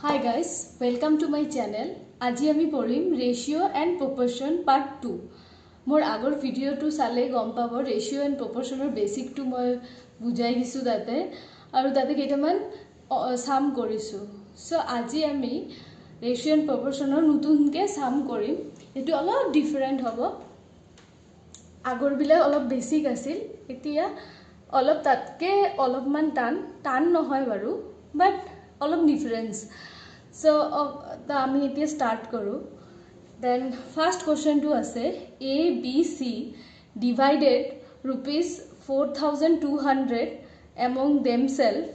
Hi guys, welcome to my channel. আজি আমি পঢ়িম ৰেশিও এণ্ড প্ৰপৰ্শন পাৰ্ট 2. মোৰ আগৰ ভিডিঅ'টো চালে গম পাব ৰেশিও এণ্ড প্ৰপৰ্শনৰ বেসিকটো মই বুজাই দিছো তাতে আৰু তাতে কেইটামান সাম কৰিছো. সো আজি আমি ৰেশিও এণ্ড প্ৰপৰ্শনৰ নতুনকৈ সাম কৰিম. এটো অলপ ডিফাৰেন্ট হ'ব. আগৰবিলাক অলপ বেসিক আছিল, এতিয়া অলপ তাতকে অলপমান টান নহয় বাৰু, বাট অলপ ডিফাৰেন্স. So আমি এতিয়া স্টার্ট করো. Then first question to আছে A B C divided ₹4,200 among themselves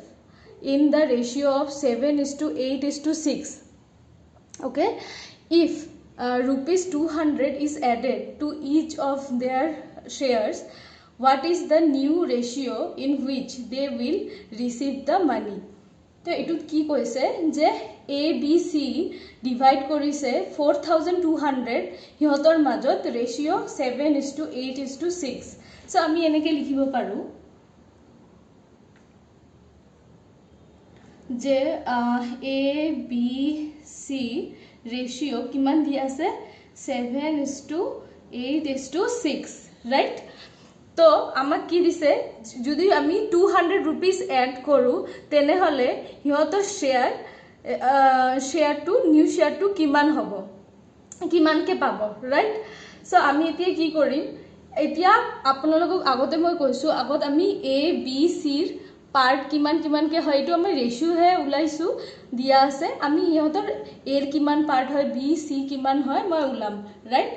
in the ratio of 7:8:6. Okay, if ₹200 is added to each of their shares, what is the new ratio in which they will receive the money? তো এটুত কি কৈছে যে A B C divide কৰিছে 4,200 হিহঁতৰ মাজত ৰেশিও 7:8:6. So আমি এনেকৈ লিখিব পাৰো যে A B C ৰেশিও কিমান দি আছে 7:8:6, ৰাইট? তো আমাক কি দিছে, যদি আমি 200 rupees এড কৰো তেনেহলে হিহঁতৰ শেয়াৰটো নিউ শেয়াৰটো কিমান হ'ব, কিমানকে পাব, ৰাইট? সো আমি এতিয়া কি কৰিম, এতিয়া আপোনালোকক আগতে মই কৈছো আগত আমি A B C ৰ পাৰ্ট কিমানকে হয় এইটো আমি ৰেশিওহে ওলাইছো দিয়া আছে. আমি হিহঁতৰ A ৰ কিমান পাৰ্ট হয় B C কিমান হয় মই ওলাম, ৰাইট?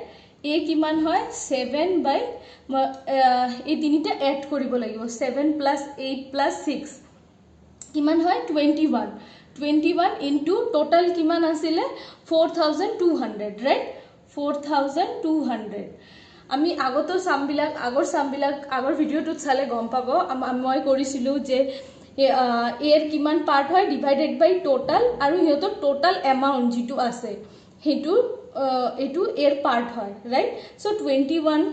A কিমান হয় 7 বাই এই তিনিটা এড কৰিব লাগিব 7 + 8 + 6 কিমান হয় 21 ইনটু টোটাল কিমান আছিলে 4,200, ৰাইট? 4,200 আমি আগৰ সামবিলাক আগৰ ভিডিঅ'টোত চালে গম পাব. মই কৰিছিলো যে A ৰ কিমান পাৰ্ট হয় ডিভাইডেড বাই টোটাল আৰু হিহঁতৰ টোটাল এমাউন্ট যেটো আছে হেতু এটো A ৰ পাৰ্ট হয়, ৰাইট? সো 21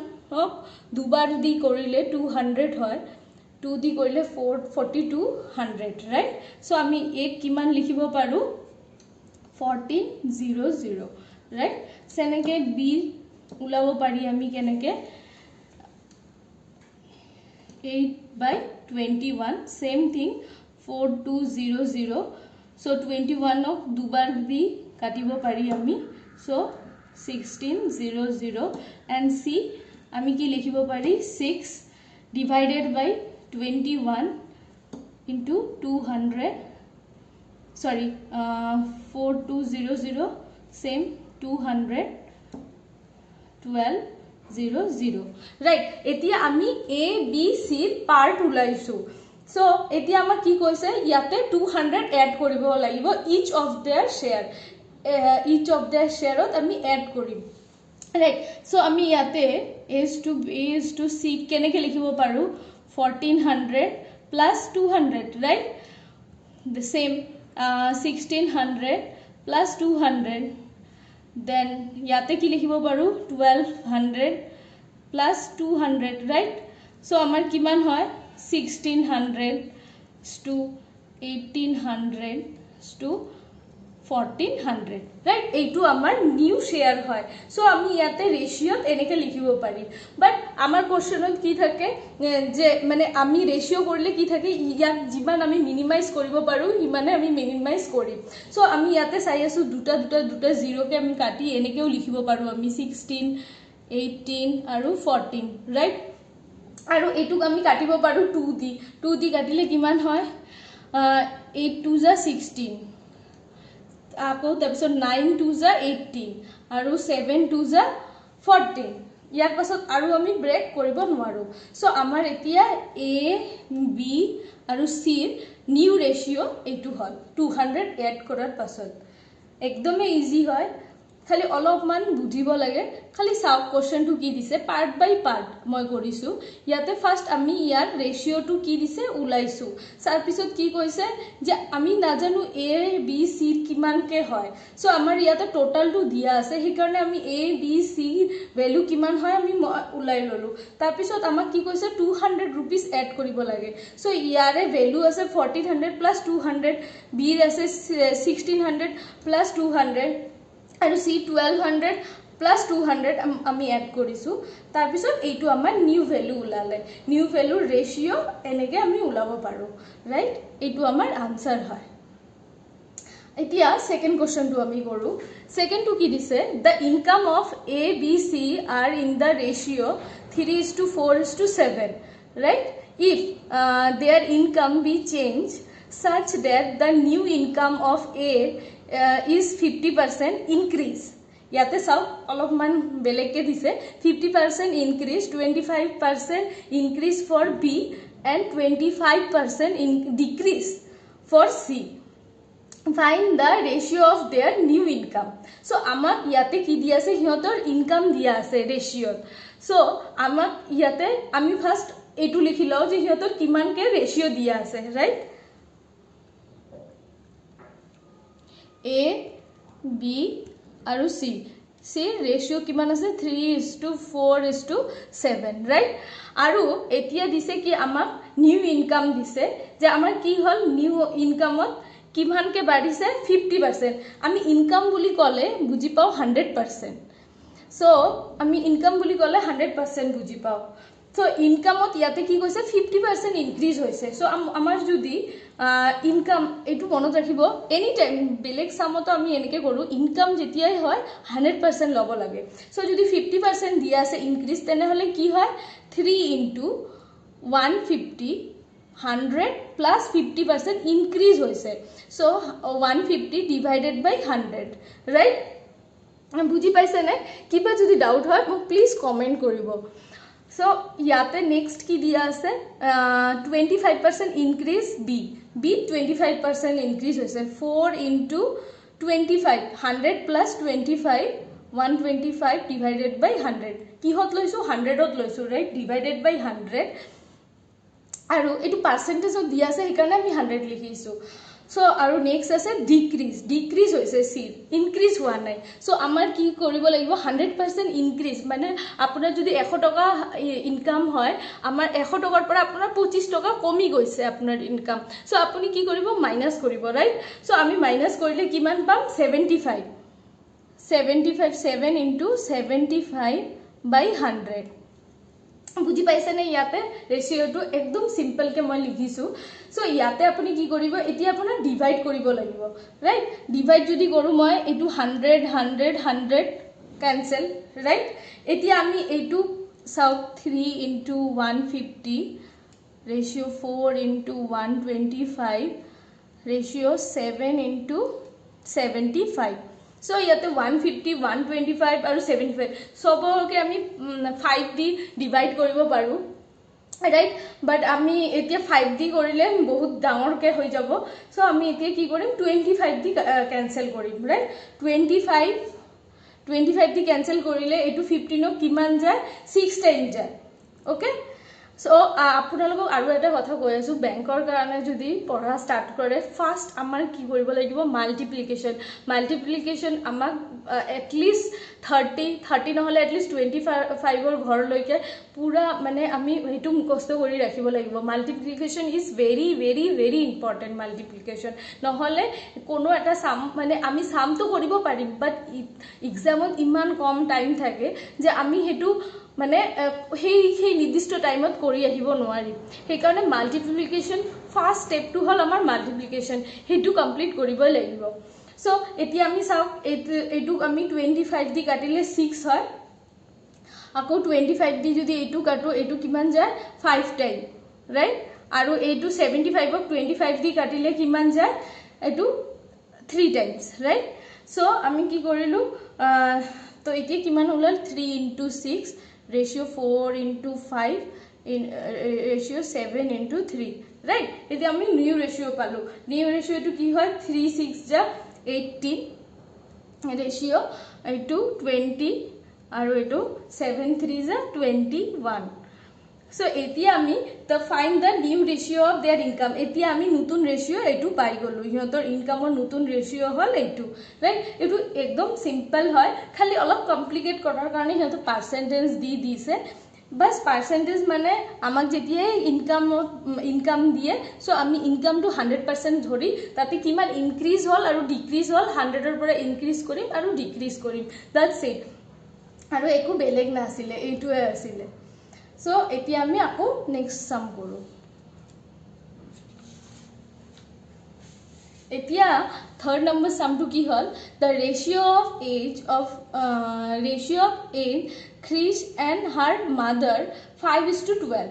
দুবাৰ দি কৰিলে 200 হয়, 2 দি কৰিলে 4,200, ৰাইট? সো আমি A কিমান লিখিব পাৰো 1400, ৰাইট? সেনেকে B ওলাব পাৰি আমি কেনেকে 8/21 সেম থিং 4200. সো 21 দুবাৰ দি কাটিব পাৰি আমি, সো 1600 and C আমি কি লিখিব পাৰি 6 divided by 21 into 200, sorry 4200 same 200 1200, right? এতিয়া আমি A B C ৰ পাৰ্ট ওলাইছো. সো এতিয়া আমাক কি কৈছে ইয়াতে 200 এড কৰিব লাগিব each of their shareত আমি এড কৰিম, right? সো আমি ইয়াতে A to C কেনেকৈ লিখিব পাৰো 1400 plus 200, right? The same 1600 plus 200, then ইয়াতে কি লিখিব পাৰো 1200 plus 200, right? সো আমাৰ কিমান হয় 1600 to 1800 to 1400, right? এইটো আমাৰ নিউ শেয়াৰ হয়. সো আমি ইয়াতে ৰেশিওত এনেকৈ লিখিব পাৰি. বাট আমাৰ কোশ্চেনত কি থাকে যে মানে আমি ৰেশিও কৰিলে কি থাকে ইয়াক যিমান আমি মিনিমাইজ কৰিব পাৰো ইমানে আমি মিনিমাইজ কৰিম. সো আমি ইয়াতে চাই আছো দুটা জিৰোকে আমি কাটি এনেকেও লিখিব পাৰো আমি 16 18 আৰু 14, ৰাইট? আৰু এইটোক আমি কাটিব পাৰো 2 দি কাটিলে কিমান হয় 8 2 যা 16, আকৌ তাৰপিছত 9 2 যা 18 আৰু 7 2 যা 14. ইয়াৰ পাছত আৰু আমি ব্ৰেক কৰিব নোৱাৰো. সো আমাৰ এতিয়া A B আৰু C ৰ নিউ ৰেশিও এইটো হল 200 এড কৰাৰ পাছত. একদমই ইজি হয়. খালি অলপমান বুজিব লাগে খালি চাওক কোশ্চেনটো কি দিছে পার্ট বাই পার্ট মই কৰিছো ইয়াতে ফাৰ্স্ট আমি ইয়াৰ ৰেশিওটো কি দিছে উলাইছো তাৰ পিছত কি কৈছে যে আমি নাজানো এ বি সি কিমানকে হয় সো আমাৰ ইয়াতে টোটালটো দিয়া আছে সেই কাৰণে আমি এ বি সি ভ্যালু কিমান হয় আমি উলাই ললো তাৰ পিছত আমাক কি কৈছে 200 रुपीस এড কৰিব লাগে সো ইয়াৰে ভ্যালু আছে 1400 প্লাস 200 বি আছে 1600 প্লাস 200 আৰু সি 1200 প্লাস 200 আমি এড কৰিছো তাৰ পিছত এইটো আমাৰ নিউ ভ্যালু উলালে নিউ ভ্যালুৰ ৰেশিও এনেকে আমি উলাব পাৰো ৰাইট এইটো আমাৰ আনসাৰ হয় এতিয়া সেকেন্ড কোশ্চেনটো আমি কৰো সেকেন্ডটো কি দিছে the income of a b c are in the ratio 3:4:7 right if their income be changed such that the new income of a is 50% increase ইয়াতে চাও অলপমান বেলেগকে দিছে 50% increase 25% increase for b and 25% decrease for c find the ratio of their new income so আমাক ইয়াতে কি দিয়া আছে হিয়তৰ ইনকাম দিয়া আছে ৰেশিও so আমাক ইয়াতে আমি ফাৰ্স্ট এটু লিখি লও যে হিয়তৰ কিমানকে ৰেশিও দিয়া আছে ৰাইট A B আৰু C C ৰেশিও কিমান আছে 3:4:7 ৰাইট আৰু এতিয়া দিছে কি আমাক নিউ ইনকাম দিছে যে আমাৰ কি হল নিউ ইনকামত কিমানকে বাঢ়িছে 50% আমি ইনকাম বুলি কলে বুজি পাও 100% সো আমি ইনকাম বুলি কলে 100% বুজি পাও সো ইনকামত ইয়াতে কি কৈছে 50% ইনক্রিজ হৈছে সো আমাৰ যদি ইনকাম এটু মনত ৰাখিব এনি টাইম বেলেগ সামতো আমি এনেকে কৰো ইনকাম যেতিয়াই হয় 100% লব লাগে সো যদি 50% দিয়া আছে ইনক্রিজ তেনে হলে কি হয় 3 into 150 100 plus 50% increase hoise so 150 divided by 100 right বুজি পাইছে নে কিবা যদি ডাউট হয় মোক প্লিজ কমেন্ট কৰিব so ইয়াতে নেক্সট কি দিয়া আছে 25% increase b 25% increase hoise 4 into 25 100 plus 25 125 divided by 100 কি হত লৈছো 100 ত লৈছো right divided by 100 আৰু এটো পাৰ্সেন্টেজ দিয়া আছে সেইকাৰণে আমি 100 লিখিছো সো আৰু নেক্সট আছে ডিক্ৰিজ হৈছে সি ইনক্ৰিজ হোৱা নাই সো আমাৰ কি কৰিব লাগিব 100% ইনক্ৰিজ মানে আপোনাৰ যদি 100 টকা ইনকাম হয় আমাৰ 100 টকাৰ পৰা আপোনাৰ 25 টকা কমি গৈছে আপোনাৰ ইনকাম সো আপুনি কি কৰিব মাইনাস কৰিব ৰাইট সো আমি মাইনাস কৰিলে কিমান পাম 75 7 into 75 by 100 বুজি পাইছে নে ইয়াতে ৰেশিওটো একদম সিম্পল কে মই লিখিছো সো ইয়াতে আপুনি কি কৰিব এতিয়া আপোনাৰ ডিভাইড কৰিব লাগিব ৰাইট ডিভাইড যদি কৰো মই এটো 100 100 100 ক্যান্সেল ৰাইট এতিয়া আমি এটো সাউ 3 into 150 ratio 4 into 125 ratio 7 into 75 so ইয়াতে 150 125 আৰু 75 সবকে আমি 5 দি ডিভাইড কৰিব পাৰো ৰাইট বাট আমি এতিয়া 5 দি কৰিলে বহুত ডাঙৰকে হৈ যাব সো আমি এতিয়া কি কৰিম 25 দি ক্যান্সেল কৰিম ৰাইট 25 দি ক্যান্সেল কৰিলে এটো 15 কিমান যায় 6 টাইম যায় ওকে সো আপোনালোকক আৰু এটা কথা কৈ আছো ব্যাংকৰ কাৰণে যদি পঢ়া স্টাৰ্ট কৰে ফাৰ্স্ট আমাৰ কি কৰিব লাগিব মাল্টিপ্লিকেশন আমাক at least 30 নহলে at least 25 ৰ ঘৰ লৈকে পুৰা মানে আমি হেতু মুখস্থ কৰি ৰাখিব লাগিব multiplication is very very very important multiplication নহলে কোনো এটা সাম মানে আমি সামটো কৰিব পাৰিম বাট এক্সামত ইমান কম টাইম থাকে যে আমি হেতু মানে সেই নিৰ্দিষ্ট টাইমত কৰি আহিব নোৱাৰি সেই কাৰণে মাল্টিপ্লিকেশন ফাৰ্স্ট স্টেপ টু হল আমাৰ মাল্টিপ্লিকেশন হেতু কমপ্লিট কৰিব লাগিব সো এতিয়া আমি চাও এটু আমি 25 দি কাটিলে 6 হয় আকৌ 25 দি যদি এটু কাটো এটু কিমান যায় 5 টাইম রাইট আৰু এটু 75 ক 25 দি কাটিলে কিমান যায় এটু 3 টাইমস রাইট সো আমি কি কৰিলো তো এতিয়া কিমান হল 3 into 6 ratio 4 into 5 in ratio 7 into 3 right এতিয়া আমি নিউ রেশিও পালো নিউ রেশিওটো কি হয় 3 6 যা 18 ৰেচিঅ' এইটো 20 আৰু এইটো 7 3 জ 21 সো এতিয়া আমি find the new ratio' of there income এতিয়া আমি নতুন ৰেচিঅ' এইটো পাই গ'লো সিহঁতৰ ইনকামৰ নতুন ৰেচিঅ' হ'ল এইটো ৰাইট এইটো একদম সিম্পল হয় খালি অলপ কমপ্লিকেট কৰাৰ কাৰণে সিহঁতৰ পাৰ্চেন্টেজ দিছে বাস পাৰ্সেন্টেজ মানে আমাক যেতিয়াই ইনকাম দিয়ে সো আমি ইনকামটো 100% ধৰি তাতে কিমান ইনক্ৰিজ হল আৰু ডিক্ৰিজ হল 100 ৰ পৰা ইনক্ৰিজ কৰিম আৰু ডিক্ৰিজ কৰিম দ্যাটস ইট আৰু একো বেলেগ নাছিলে এইটোৱে আছিল সো এতিয়া আমি আকৌ নেক্সট সাম কৰো এতিয়া third number sum to ki hol the ratio of age Krish and her mother 5:12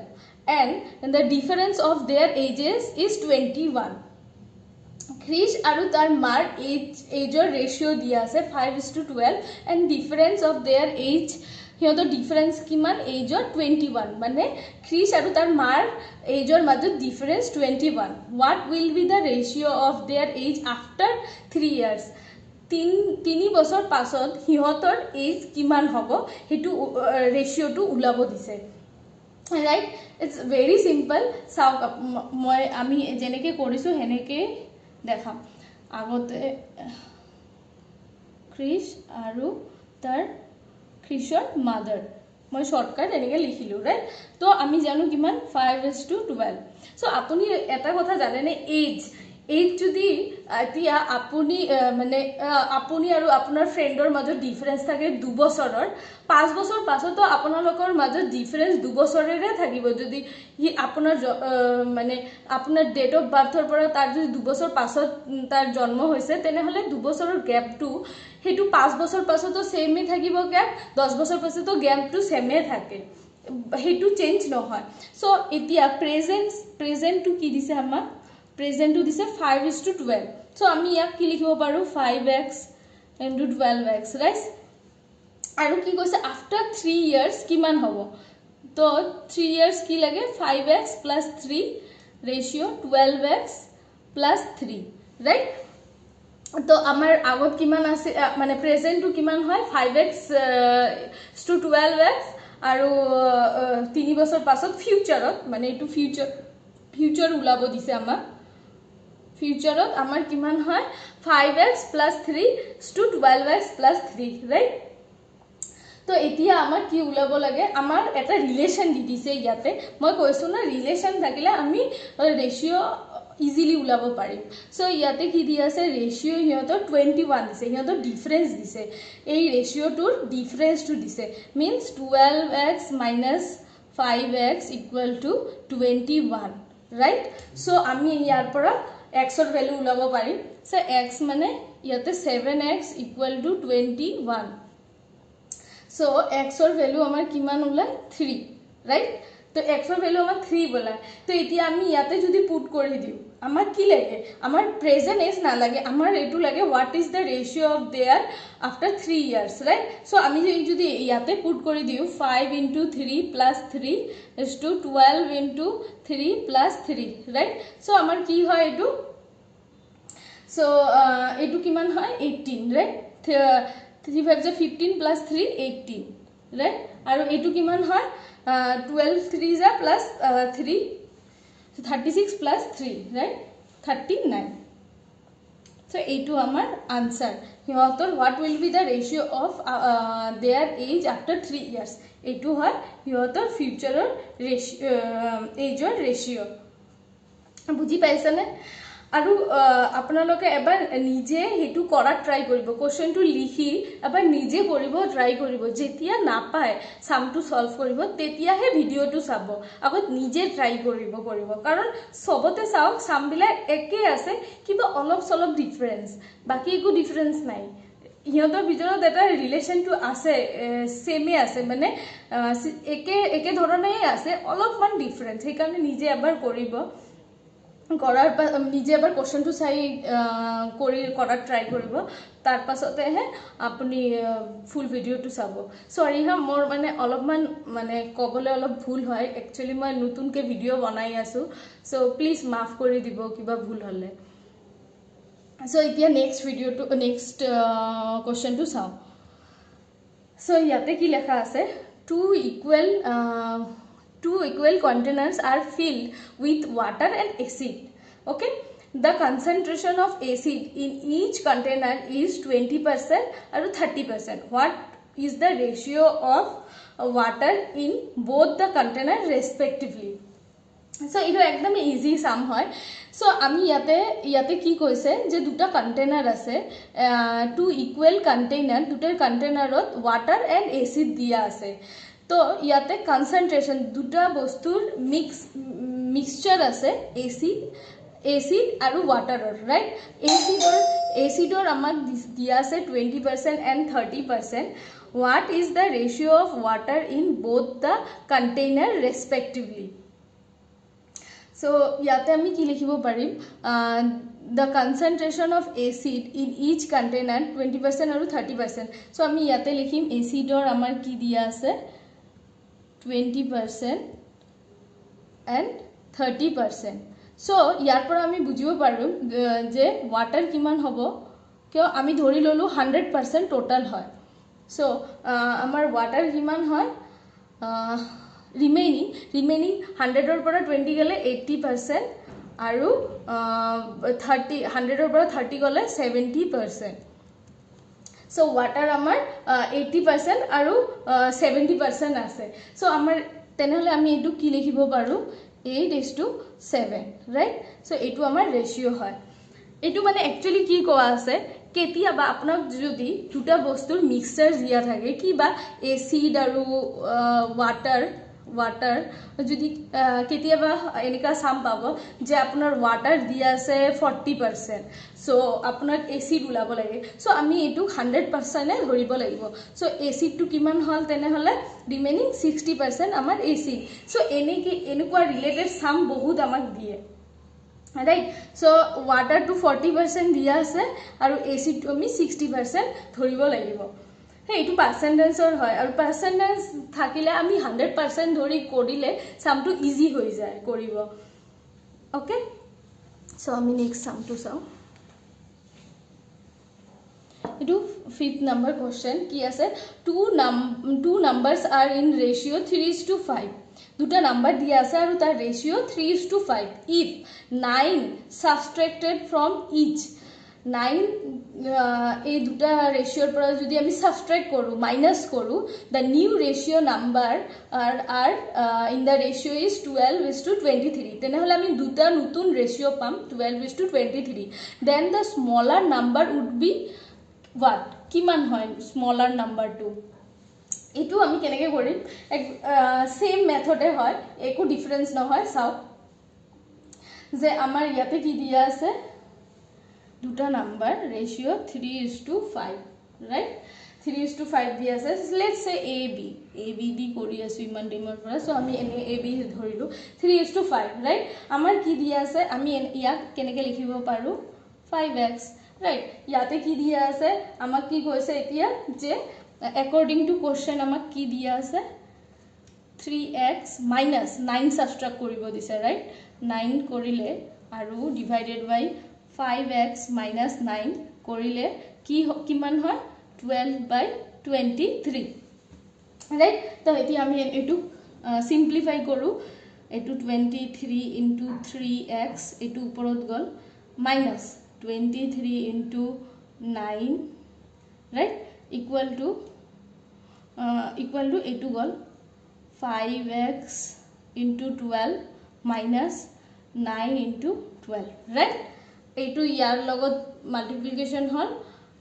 and the difference of their ages is 21 Krish aru tar mar age ratio dia ase 5:12 and difference of their age here the difference kiman age 21 mane Krish aru tar mar age or major difference 21 what will be the ratio of their age after 3 years 3 বছৰ পাছত হিহঁতৰ as কিমান হ'ব হেতু ৰেশিওটো উলাব দিছে right it's very simple সাউ মই আমি জেনেকে কৰিছো হেনেকে দেখাম আগতে ক্ৰিশ আৰু তাৰ ক্ৰিশৰ মাদাৰ মই শৰ্টকাট এনেকে লিখিলো ৰাইট তো আমি জানো কিমান 5:12 সো আপুনি এটা কথা জানেনে এজ যদি এতিয়া আপুনি মানে আপুনি আৰু আপোনাৰ ফ্ৰেন্ডৰ মাজত ডিফাৰেন্স থাকে 2 বছৰৰ 5 বছৰ পাছতো আপোনালোকৰ মাজত ডিফাৰেন্স 2 বছৰেৰে থাকিব যদি ই আপোনাৰ মানে আপোনাৰ ডেট অফ বাৰ্থৰ পৰা তাৰ যদি 2 বছৰ পাছত তাৰ জন্ম হৈছে তেনেহলে 2 বছৰৰ গ্যাপটো হেতু 5 বছৰ পাছতো সেমে থাকিব গ্যাপ 10 বছৰ পাছতো গ্যাপটো সেমে থাকে হেতু চেঞ্জ নহয় সো এতিয়া প্ৰেজেন্ট টু কি দিছে আমাক present to this 5:12 so ami yak ki likhibo paru 5x into 12x right aru ki koise after 3 years kiman hobo to 3 years ki lage 5x plus 3 ratio 12x plus 3 right to amar agot kiman ase mane present to kiman hoy 5x to 12x aru 3 বছৰ পাছত ফিউচাৰত মানে এটো future উলাব দিছে আমাক ফিউচাৰত আমাৰ কিমান হয় 5x plus 3 to 12x plus 3 right তো এতিয়া আমাৰ কি উলাব লাগে আমাৰ এটা ৰিলেশন দি দিছে ইয়াতে মই কৈছো না ৰিলেশন থাকিলে আমি ৰেশিও ইজিলি উলাব পাৰিম সো ইয়াতে কি দি আছে ৰেশিও হিহঁতৰ 21 দিছে হিহঁতৰ ডিফাৰেন্স দিছে এই ৰেশিওটোৰ ডিফাৰেন্সটো দিছে means 12x minus 5x equal to 21 right so আমি ইয়াৰ পৰা x or value উলাব পাৰিম সো x মানে ইয়াতে 7x equal to 21 so x or value আমাৰ কিমান উলাই 3 right তো x or value আমাৰ 3 বলাই তো এতিয়া আমি ইয়াতে যদি পুট কৰি দিও আমাৰ কি লাগে আমাৰ প্ৰেজেন্ট এজ না লাগে আমাৰ এটু লাগে what is the ratio of their after 3 years right so আমি যদি ইয়াতে পুট কৰি দিও 5 into 3 plus 3 is to 12 into 3 plus 3 right so আমাৰ কি হয় এটু so এটু কিমান হয় 18 right 3 5 15 plus 3 18 right আৰু এটু কিমান হয় 12 3 ja plus 3 36 plus 3 right 39 so etu amar answer hiyotor what will be the ratio of their age after 3 years etu hoy hiyotor future ratio age or ratio বুজি পাইছানে আৰু আপোনালোকে এবাৰ নিজে হেতু কৰা ট্ৰাই কৰিব কোৱেশ্চনটো লিখি এবাৰ নিজে কৰিব ট্ৰাই কৰিব যেতিয়া না পায় সামটো সলভ কৰিব তেতিয়াহে ভিডিওটো চাব আগত নিজে ট্ৰাই কৰিব কাৰণ সবতে চাওক সামবিলা একে আছে কিবা অলপ সলপ ডিফাৰেন্স বাকি একো ডিফাৰেন্স নাই ইহঁতৰ ভিতৰত এটা ৰিলেশনটো আছে সেমে আছে মানে একে ধৰণেই আছে অলপমান ডিফাৰেন্স সেইকাৰণে নিজে এবাৰ কৰিব কৰাৰ নিজে এবাৰ কোৱেশ্চনটো চাই কৰা ট্ৰাই কৰিব তাৰ পাছতে হে আপুনি ফুল ভিডিওটো চাব সৰি হা মোৰ মানে অলপমান মানে কবলে অলপ ভুল হয় একচুয়ালি মই নতুনকে ভিডিও বনাই আছো সো প্লিজ মাফ কৰি দিব কিবা ভুল হলে So এতিয়া next video to next question to চাও so ইয়াতে কি লেখা আছে two equal containers are filled with water and acid okay the concentration of acid in each container is 20% or 30% what is the ratio of water in both the container respectively so it is ekdom easy sum hoy so ami yate ki koise je duta container ase two equal container duta container ot water and acid dia ase to yate concentration duta bostur mixture ase acid aru water right acid or amak dia ase 20% and 30% what is the ratio of water in both the container respectively so yate ami ki likhibo parim the concentration of acid in each container 20% aru 30% so ami yate likhim acid or amar ki dia ase 20% and 30% so yar por ami bujibo paru je water kiman hobo kyo ami dhori lolu 100% total hoy so amar water kiman hoy remaining 100 or pora 20 gale 80% aru 30 100 or pora 30 gale 70% so water amar 80% aru 70% ase so amar tenhole ami etu ki likhibo paru 8:7 right so etu amar ratio hoy etu mane actually ki koa ase ketia ba apnak jodi duta bostur mixture dia thake ki ba acid aru water jodi ketia ba enika sam pabo je apnar water dia ase 40% so apnak acid ulabo lage so ami etu 100% e dhoribo lagibo so acid tu kiman hol tene hole remaining 60% amar acid so enekwa related sum bahut amak die right so water to 40% dia ase aru acid to ami 60% dhoribo lagibo hey etu percentage or hoy aru percentage thakile ami 100% dhori kodile sum to easy hoi jay koribo okay so ami next sum to saw etu fifth number question ki ase two numbers are in ratio 3:5 দুটা number দিয়া আছে আৰু তাৰ ৰেশিও 3:5 if 9 subtracted from each 9 এই দুটা ৰেশিওৰ পৰা যদি আমি সাবট্ৰাক্ট কৰো মাইনাস কৰো the new ratio number are in the ratio is 12:23 তেনেহলে আমি দুটা নতুন ৰেশিও পাম 12:23 then the smaller number would be what কিমান হয় smaller number to etu ami keneke korim same method e hoy eko difference no hoy sao je amar yate ki dia ase duta number ratio 3:5 right 3:5 dia ase let's say ab di kori asu iman demor pora so ami ene ab dhorilu 3:5 right amar ki dia ase ami yak keneke likhibo paru 5x right yate ki dia ase amak ki koise etia je according to question amak ki dia ase 3x minus 9 subtract koribo dise right 9 korile aru divided by 5x minus 9 korile ki kiman hoy 12/23 right to eti ami etu simplify koru etu 23 into 3x etu uporot gol minus 23 into 9 right equal to etu gol 5x into 12 minus 9 into 12 right etu yar logot multiplication hol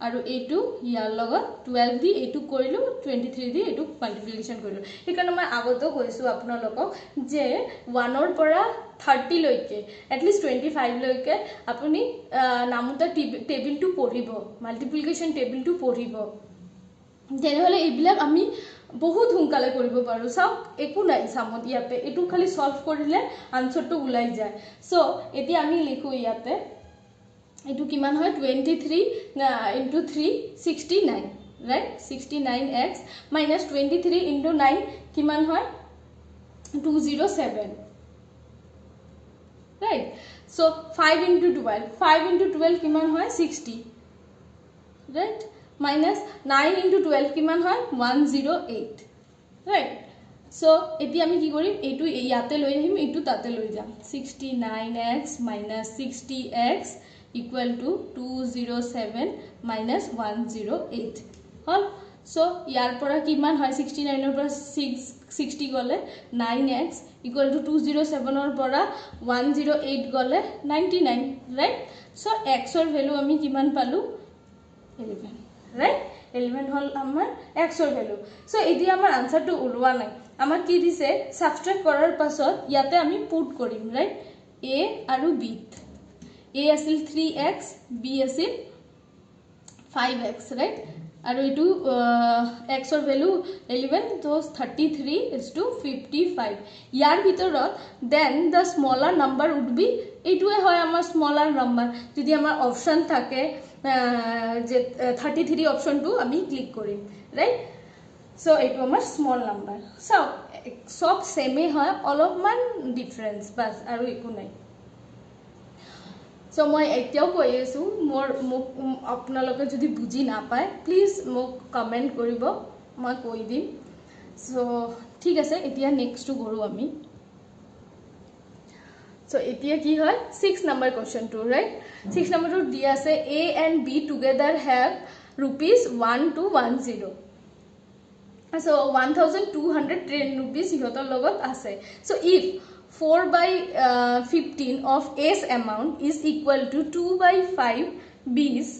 aru etu yar logot 12 di etu korilu 23 di etu multiplication korilu ekana ma agoto koisu apnalokok je 1 or pora 30 loike at least 25 loike apuni namuta table to poribo multiplication table to poribo tenhole ebilak ami বহুত হুঙ্কালে কৰিব পাৰো চাও একো নাই সামত ইয়াতে এটু খালি solve কৰিলে আনসারটো উলাই যায় সো এটি আমি লিখো ইয়াতে এটু কিমান হয় 23 into 3 69 right 69x minus 23 into 9 কিমান হয় 207 right So 5 into 12. 5 into 12 किमान है 60. Right? Minus 9 into 12 किमान है 108. Right? So এটি আমি কি কৰিম এটো ইয়াতে লৈ আহিম এটো তাতে লৈ যাম 69x minus 60x equal to 207 minus 108 hall so ইয়াৰ পৰা কিমান হয় 69 ৰ পৰা 60 গলে 9x equal to 207 ৰ পৰা 108 গলে 99 right so x ৰ ভ্যালু আমি কিমান পালো 11 right 11 হল আমাৰ x ৰ ভ্যালু so এটি আমাৰ আনসাৰটো উলোৱা নাই আমাৰ কি দিছে সাবট্ৰাক্ট কৰাৰ পাছত ইয়াতে আমি পুট কৰিম ৰাইট a আৰু b a আছিল 3x b আছিল 5x ৰাইট আৰু এটো x ৰ ভ্যালু 11 তো 33:55 ইয়াৰ ভিতৰত then the smaller number would be এটোৱে হয় আমাৰ smaller number যদি আমাৰ অপচন থাকে যে 33 অপচনটো আমি ক্লিক কৰিম right so eto amar small number so sob same hoy olopman difference bas aru eku nai so moi etiao koi asu mor apnaloke jodi buji na pae please mok comment koribo moi koi dim so thik ase etia next to goru ami so etia ki hoy 6 number question to right 6 number to dia ase a and b together have rupees 1210 so 1210 rupees ihotor logot ase so if 4/15 of a's amount is equal to 2/5 b's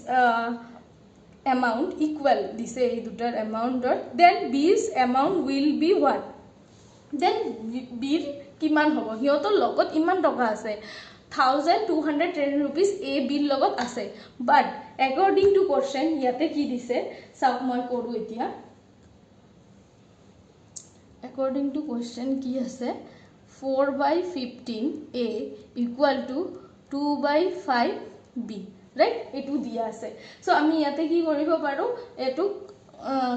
amount equal this ei dutar amount then b's amount will be what then b kiman hobo ihotor logot iman toka ase 1210 rupees a b logot ase but according to question yate ki dise sab moi koru etia according to question ki ase 4/15 a equal to 2/5 b right etu dia ase so ami yate ki koribo paru etu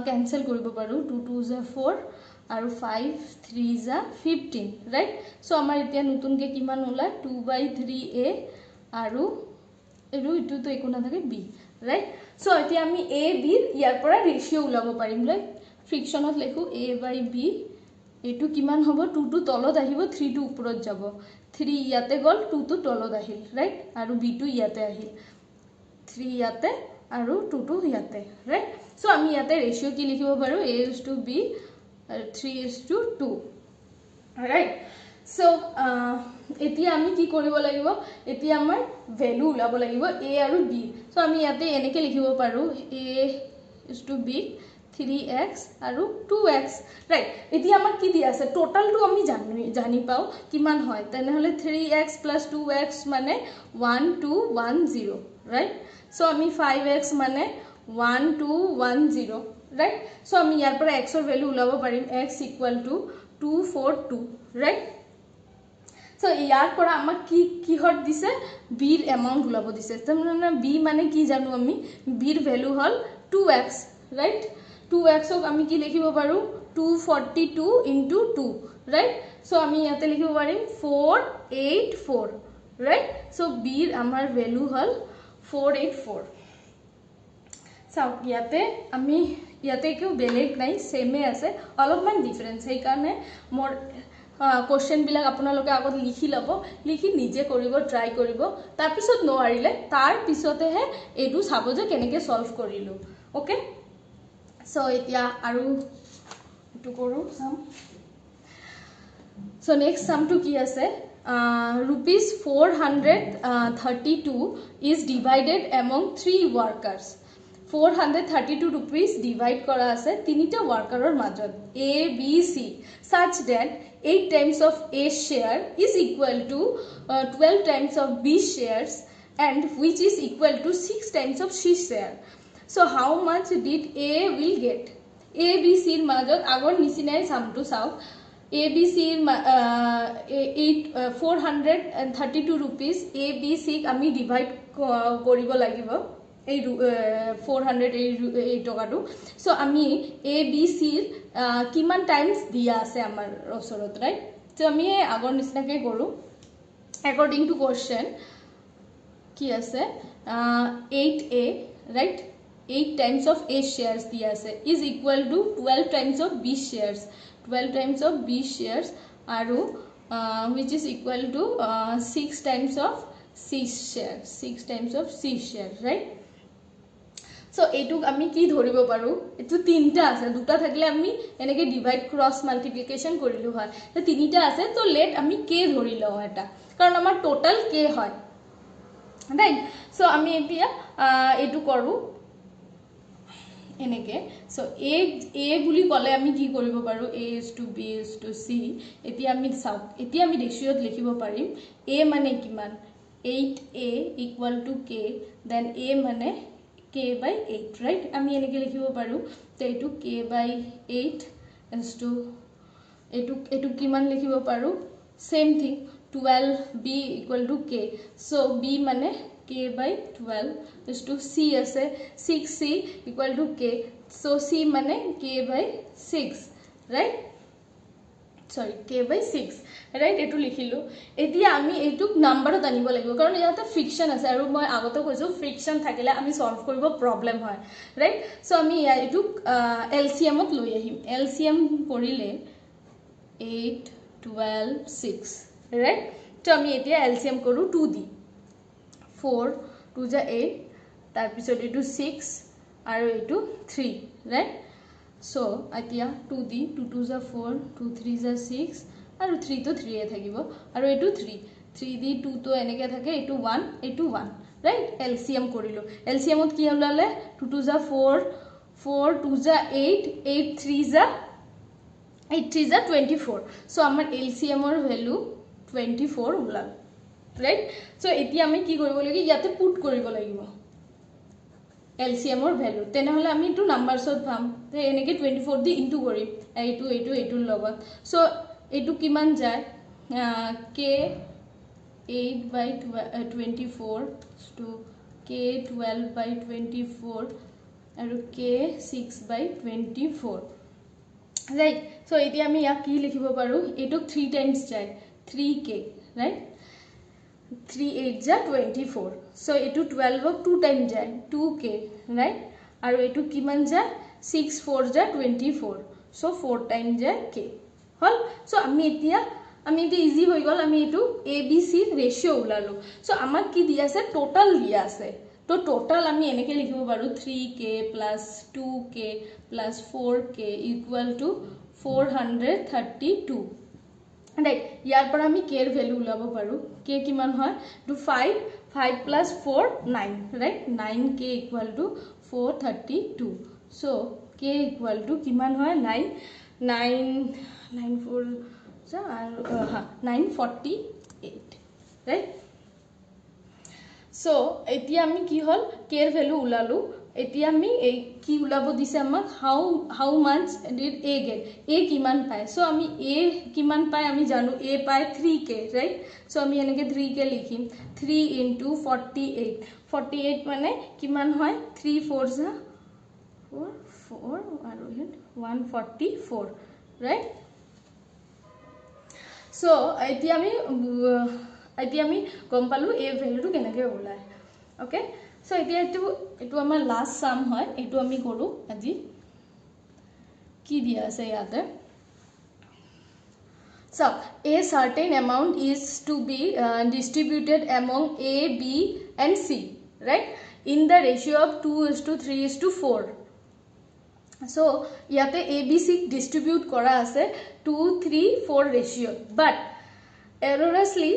cancel koribo paru 2 2 is 4 aru 5 3 is 15 right so amar etia nutun ke kiman ulai 2/3 a aru etu to ekuna thake b right so etia ami a b yar pora ratio ulabo parim like frictionot lekhu a/b এটু কিমান হ'ব 2 two তলত আহিব 3 two ওপৰত যাব 3 ইয়াতে গল 2 two তলত আহিল ৰাইট আৰু b টু ইয়াতে আহিল 3 ইয়াতে আৰু 2 টু ইয়াতে ৰাইট সো আমি ইয়াতে ৰেশিও কি লিখিব পাৰো a:b 3:2 ৰাইট সো এতিয়া আমি কি কৰিব লাগিব এতিয়া আমাৰ ভ্যালু উলাব লাগিব a আৰু b সো আমি ইয়াতে এনেকে লিখিব পাৰো a:b 3x আৰু 2x right এতি আমাৰ কি দিয়া আছে টোটাল টু আমি জানি পাও কিমান হয় তেনে হলে 3x + 2x মানে 1210 right so আমি 5x মানে 1210 right so আমি ইয়াৰ পৰা x ৰ ভ্যালু উলাব পাৰিম x = 242 right so ইয়াৰ পৰা আমাক কি হট দিছে b ৰ এমাউন্ট উলাব দিছে তেনে b মানে কি জানো আমি b ৰ value hall 2x right 2x ok ami ki likhibo paru 242 into 2 right so ami yate likhibo parim 484 right so b amar value hol 484 so yate ami yate kyo beleg nai same ase olopman difference hai karone mor question bilak apunaloke agot likhi labo likhi nije koribo try koribo tar pisot no arile tar pisote he edu sabo je keneke solve korilu okay so etia aru to koru sum so next sum to ki ase rupees 432 is divided among 3 workers 432 rupees divide kora ase tinita worker or majot a b c such that 8 times of a share is equal to 12 times of b shares and which is equal to 6 times of c share so how much did a will get a b c er majot agor nisinai sum to saw a b c 432 rupees a b c ami divide koribo lagibo ei 400 ei toka tu so ami a b c kiman times dia ase amar osorot right so ami agor nisina ke koru according to question কি আছে 8a right 8 times of A shares দিয়া আছে is equal to 12 times of B shares 12 times of B shares আৰু which is equal to 6 times of C shares 6 times of C shares right so এটুক আমি কি ধৰিব পাৰো এটো তিনটা আছে দুটা থাকিলে আমি এনেকে ডিভাইড ক্ৰস মাল্টিপ্লিকেশন কৰিলু হয় তো তিনিটা আছে তো লেট আমি কে ধৰি লও এটা কাৰণ আমাৰ টোটাল কে হয় ৰাইট সো আমি এতিয়া এটু কৰো এনেকে সো a বুলি কলে আমি কি কৰিব পাৰো a is to b is to c এতিয়া আমি চাও এতিয়া আমি ৰেশিওত লিখিব পাৰিম a মানে কিমান 8a equal to k then a মানে k by 8 right আমি এনেকে লিখিব পাৰো তো এটু k by 8 is to এটু কিমান লিখিব পাৰো same thing 12b equal to k so b মানে k by 12 is to c আছে 6c equal to k so c মানে k by 6 right sorry k by 6 right এটু লিখিলো এতিয়া আমি এটুক নাম্বারত আনিব লাগিব কাৰণ ইয়াতে ফ্ৰিকশন আছে আৰু মই আগতে কৈছো ফ্ৰিকশন থাকিলে আমি সলভ কৰিব প্ৰবলেম হয় ৰাইট সো আমি এটুক এলসিএমত লৈ আহিম এলসিএম কৰিলে 8 12 6 right তো আমি এতিয়া এলসিএম কৰো 2 দি 4 2 যা 8 তাৰ পিছত এটু 6 আৰু এটু 3 right so এতিয়া 2 দি 2 2 যা 4 2 3 যা 6 আৰু 3 তো 3 এ থাকিব আৰু এটু 3 দি 2 তো এনেকে থাকে এটু 1 right এলসিএম কৰিলো এলসিএমত কি হলালে 2 2 যা 4 4 2 যা 8 8 3 যা 24 so আমাৰ LCM or value 24 ওলাল right so এতিয়া আমি কি কৰিব লাগিব ইয়াতে পুট কৰিব লাগিব LCM or value তেনেহলে আমি টু নাম্বাৰছত পাম তে এনেকে 24 দি ইনটু কৰিম এইটোৰ লগত so এইটো কিমান যায় k 8 by 24 to k 12 by 24 আৰু k 6 by 24 right so এতিয়া আমি ইয়া কি লিখিব পাৰো এটো 3 টাইমস যায় 3k right 3 8 যা 24 so এটো 12 অক 2 টাইম যায় 2k right আৰু এটো কিমান যায় 6 4 যা 24 so 4 টাইম যায় k হল so আমি এতিয়া ইজি হৈ গল আমি এটো abc রেশিও উলালো so আমাক কি দিয়া আছে টোটাল দিয়া আছে তো টোটাল আমি এনেকে লিখিব পাৰো 3k plus 2k plus 4k equal to 432 right ইয়াৰ পৰা আমি k এৰ ভ্যালু উলাব পাৰো k কিমান হয় to 5 plus 4 9 right 9k equal to 432 so k equal to কিমান হয় 9 948 right so এতিয়া আমি কি হল k এর ভ্যালু উলালো এতিয়া আমি কি উলাব দিছে আমাক how much did a get a কিমান পায় so আমি a কিমান পায় আমি জানো a পায় 3k right so আমি এনেকে 3k লিখিম 3 into 48 মানে কিমান হয় 3 4 যা 4 আৰু 144 right so এতিয়া আমি গম পালো a ভ্যালুটো কেনেকে ওলায় okay so এতিয়া এটো আমাৰ লাস্ট সাম হয় এটো আমি কৰো আজি কি দিয়া আছে ইয়াতে so a certain amount is to be distributed among a b and c right in the ratio of 2:3:4 so ইয়াতে abc distribute করা আছে 2:3:4 ratio but erroneously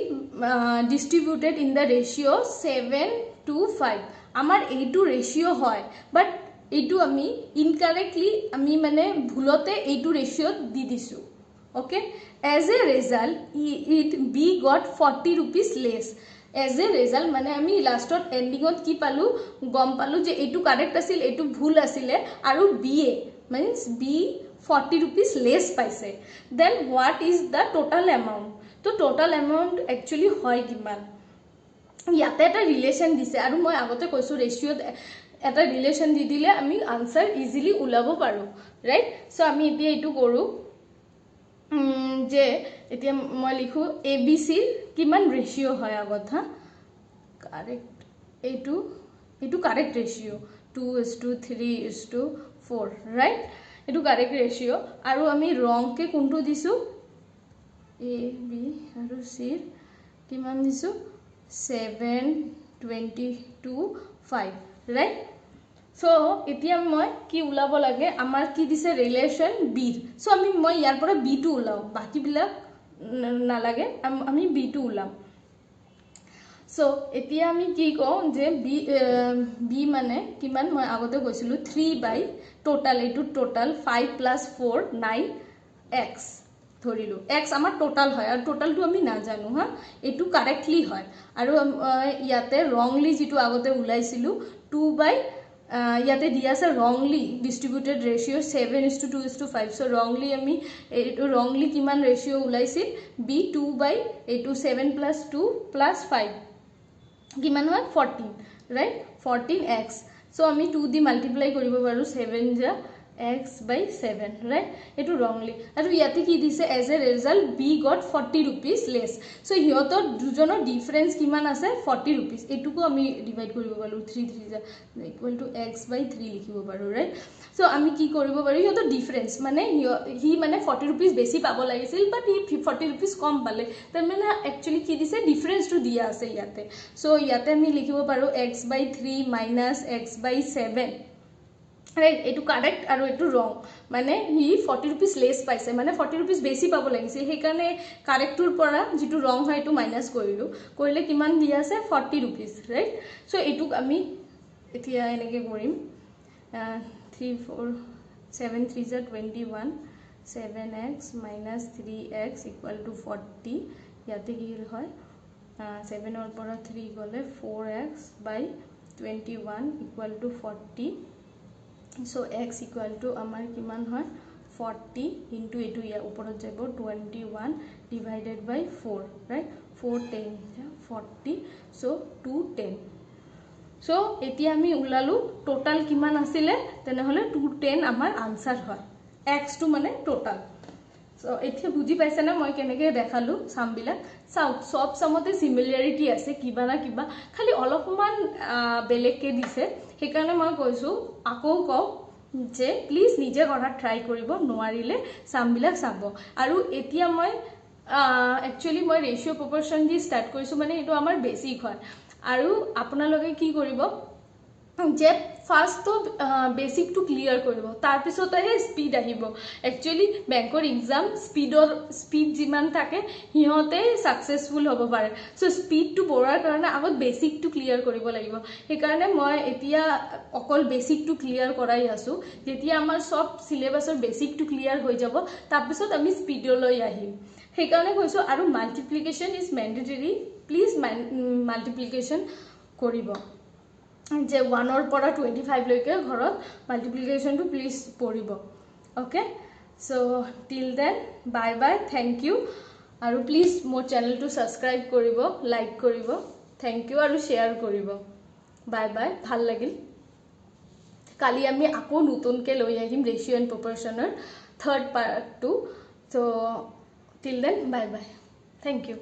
distributed in the ratio 7:5 আমার এইটো রেশিও হয় বাট এইটো আমি ইনকারেক্টলি আমি মানে ভুলতে এইটো রেশিও দি দিছো okay as a result it b got 40 rupees less as a result মানে আমি লাস্টত এন্ডিংত কি পালো গম পালো যে এইটো কারেক্ট আছিল এইটো ভুল আছিলে আৰু b means b 40 rupees less পাইছে then what is the total amount তো total amount actually হয় কিমান ইয়াতে এটা রিলেশন দিছে আৰু মই আগতে কৈছো ৰেশিও এটা ৰিলেশন দি দিলে আমি আনসাৰ ইজিলি উলাব পাৰো ৰাইট সো আমি এতিয়া এটো কৰো যে এতিয়া মই লিখো এ বি সিৰ কিমান ৰেশিও হয় আগত হা কাৰেক্ট এইটো কাৰেক্ট ৰেশিও 2:3:4 ৰাইট এইটো কাৰেক্ট ৰেশিও আৰু আমি ৰংকে কোনটো দিছো এ বি আৰু সিৰ কিমান দিছো 7:22:5 ৰাইট সো এতিয়া মই কি উলাব লাগে আমাৰ কি দিছে ৰিলেশন বি সো মই ইয়াৰ পৰা বি টো উলাও বাকি বিলাক নালাগে আমি বি টো উলাম সো এতিয়া আমি কি কওঁ যে বি মানে কিমান মই আগতে কৈছিলো 3 বাই টোটাল এইটো টোটাল 5 + 4 9 x ধৰিলো x আমাৰ টোটাল হয় আৰু টোটালটো আমি না জানো হা এইটো কাৰেক্টলি হয় আৰু ইয়াতে ৰংলি যেটো আগতে উলাইছিলো 2 বাই ইয়াতে দিয়া আছে wrongly distributed ratio 7:2:5 so wrongly আমি এটো wrongly কিমান রেশিও উলাইছিল b 2 বাই এটো 7 + 2 + 5 কিমান হয় 14 রাইট 14x so আমি 2 দি মাল্টিপ্লাই কৰিব পাৰো 7 যা x by 7 right etu wrongly aru yate ki dise as a result b got 40 rupees less so hiotor dujono difference kiman ase 40 rupees etu ko ami divide koribo paru 3 3 equal to x by 3 likhibo paru right so ami ki koribo paru hiotor difference mane he mane 40 rupees besi pabo lagisil but he 40 rupees kom pale tar mane actually ki dise difference to dia ase yate so yate ami likhibo paru x by 3 minus x by 7 right etu correct aru etu wrong mane he 40 rupees less paise mane 40 rupees besi pabo lagisil he karone correct tur pora jitu wrong hoy etu minus korilu korile kiman dia ase 40 rupees right so etu ami etia eneke korim 3 4 7 3 is 21 7x minus 3x equal to 40 yate ki hoy 7 or pora 3 gole 4x by 21 equal to 40 so x equal to amar kiman hoy 40 into etu ya uporot jabo 21 divided by 4 right 4 10 40 so 210 so etia ami ulalu total kiman asile tene hole 210 amar answer hoy x to mane total so etia buji paise na moi keneke dekhalu sam bilak south sob samote similarity ase kiba na kiba khali olopman beleke dise hekarone moi koisu ako ko যে please নিজে কৰা try কৰিব নোৱাৰিলে সাম বিলাক চাব আৰু এতিয়া মই একচুয়ালি মই ৰেশিও প্ৰপৰশন দি স্টাৰ্ট কৰিছো মানে এটো আমাৰ বেসিক হয় আৰু আপোনালোকে কি কৰিব যে ফাৰ্স্ট তো বেসিক টু ক্লিয়াৰ কৰিব তাৰ পিছতে হে স্পিড আহিব একচুয়ালি ব্যাংকৰ এক্সাম স্পিড জিমান থাকে হিহতে সাকসেসফুল হ'ব পাৰে সো স্পিড টু বৰাৰ কাৰণে আগত বেসিক টু ক্লিয়াৰ কৰিব লাগিব সেই কাৰণে মই এতিয়া অকল বেসিক টু ক্লিয়াৰ কৰাই আছো যেতিয়া আমাৰ সব সিলেবাসৰ বেসিক টু ক্লিয়াৰ হৈ যাব তাৰ পিছত আমি স্পিডলৈ আহিম সেই কাৰণে কৈছো আৰু multiplication is mandatory please multiplication কৰিব যে 1 or পৰা 25 লৈকে ঘৰত মাল্টিপ্লিকেশন টু প্লিজ পঢ়িব okay so till then bye bye thank you আৰু প্লিজ মোৰ চেনেল টু সাবস্ক্ৰাইব কৰিব লাইক কৰিব থ্যাংক ইউ আৰু শেয়াৰ কৰিব বাই বাই ভাল লাগিল কালি আমি আকৌ নতুনকে লৈ আহিম ৰেশিও এন্ড প্ৰপৰশনৰ third part two so till then bye bye thank U